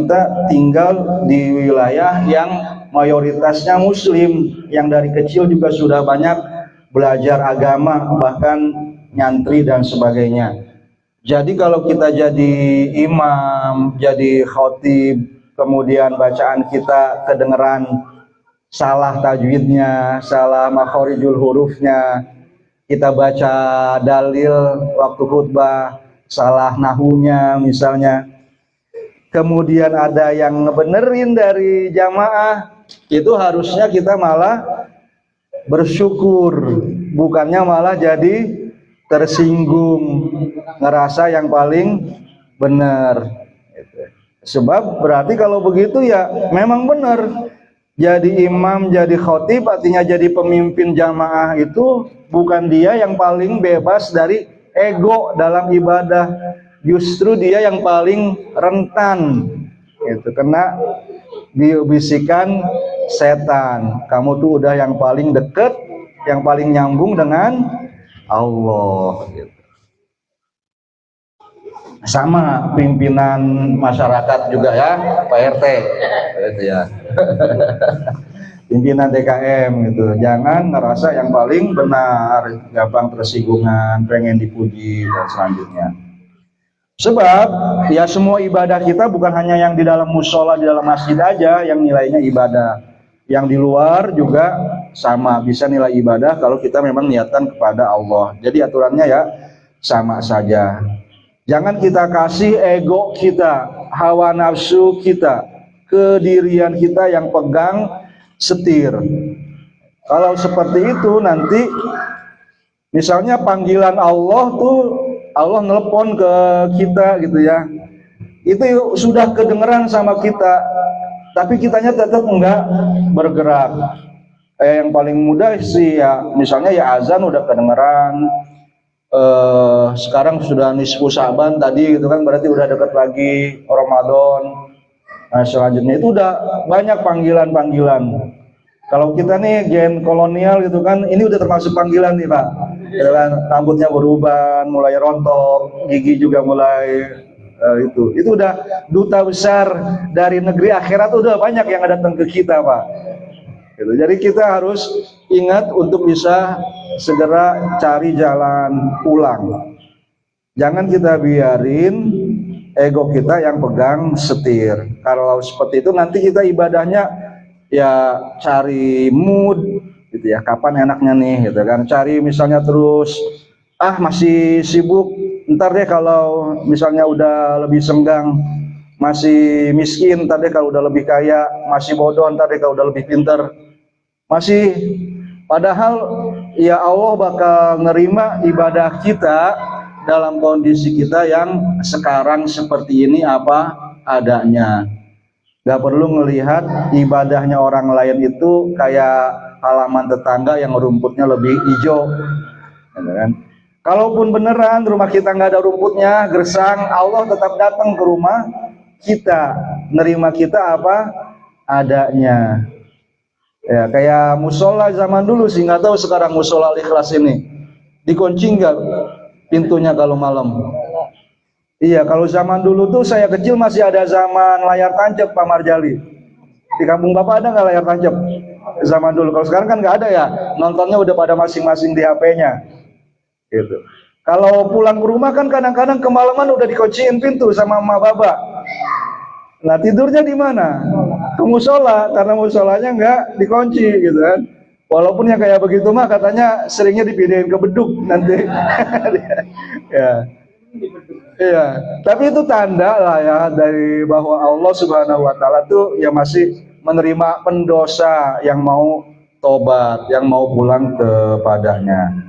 kita tinggal di wilayah yang mayoritasnya muslim, yang dari kecil juga sudah banyak belajar agama, bahkan nyantri dan sebagainya. Jadi kalau kita jadi imam, jadi khatib, kemudian bacaan kita kedengeran salah tajwidnya, salah makhorijul hurufnya, kita baca dalil waktu khutbah salah nahunya misalnya, kemudian ada yang ngebenerin dari jamaah, itu harusnya kita malah bersyukur, bukannya malah jadi tersinggung, ngerasa yang paling benar. Sebab berarti kalau begitu ya memang benar, jadi imam, jadi khatib, artinya jadi pemimpin jamaah itu bukan dia yang paling bebas dari ego dalam ibadah, justru dia yang paling rentan itu kena dibisikan setan. Kamu tuh udah yang paling deket, yang paling nyambung dengan Allah gitu. Sama pimpinan masyarakat juga ya, Pak RT gitu ya. Pimpinan DKM gitu, jangan ngerasa yang paling benar, gampang tersinggungan, pengen dipuji dan selanjutnya. Sebab ya semua ibadah kita bukan hanya yang di dalam musola, di dalam masjid aja yang nilainya ibadah, yang di luar juga sama bisa nilai ibadah kalau kita memang niatan kepada Allah. Jadi aturannya ya sama saja. Jangan kita kasih ego kita, hawa nafsu kita, kedirian kita yang pegang setir. Kalau seperti itu nanti misalnya panggilan Allah tuh, Allah nelpon ke kita gitu ya, itu sudah kedengeran sama kita, tapi kitanya tetap enggak bergerak. Yang paling mudah sih ya misalnya ya azan udah kedengeran, sekarang sudah nisfu Syaban tadi gitu kan, berarti udah dekat lagi Ramadan. Nah selanjutnya itu udah banyak panggilan-panggilan. Kalau kita nih gen kolonial gitu kan, ini udah termasuk panggilan nih Pak. Ya kan, rambutnya beruban, mulai rontok, gigi juga mulai itu udah duta besar dari negeri akhirat, udah banyak yang datang ke kita Pak. Gitu. Jadi kita harus ingat untuk bisa segera cari jalan pulang. Jangan kita biarin ego kita yang pegang setir. Kalau seperti itu nanti kita ibadahnya ya cari mood gitu ya, kapan enaknya nih gitu kan. Cari misalnya terus masih sibuk, ntar deh kalau misalnya udah lebih senggang, masih miskin ntar deh kalau udah lebih kaya, masih bodoh ntar deh kalau udah lebih pintar. Masih padahal ya Allah bakal nerima ibadah kita dalam kondisi kita yang sekarang seperti ini apa adanya. Gak perlu melihat ibadahnya orang lain itu kayak halaman tetangga yang rumputnya lebih hijau, kan? Kalaupun beneran rumah kita nggak ada rumputnya, gersang, Allah tetap datang ke rumah kita, nerima kita apa adanya. Ya kayak musola zaman dulu sih, nggak tahu sekarang musola Al-Ikhlas ini dikunci nggak pintunya kalau malam. Iya, kalau zaman dulu tuh saya kecil masih ada zaman layar tancap Pak Marjali. Di kampung Bapak ada nggak layar tancap? Zaman dulu. Kalau sekarang kan nggak ada ya. Nontonnya udah pada masing-masing di HP-nya. Gitu. Kalau pulang ke rumah kan kadang-kadang kemalaman udah dikunciin pintu sama emak bapak. Nah tidurnya di mana? Ke musola, karena musolanya nggak dikunci gitu kan. Walaupun yang kayak begitu mah katanya seringnya dipindahin ke beduk nanti. Ya. Iya, tapi itu tanda lah ya dari bahwa Allah Subhanahu wa taala tuh ya masih menerima pendosa yang mau tobat, yang mau pulang kepadanya.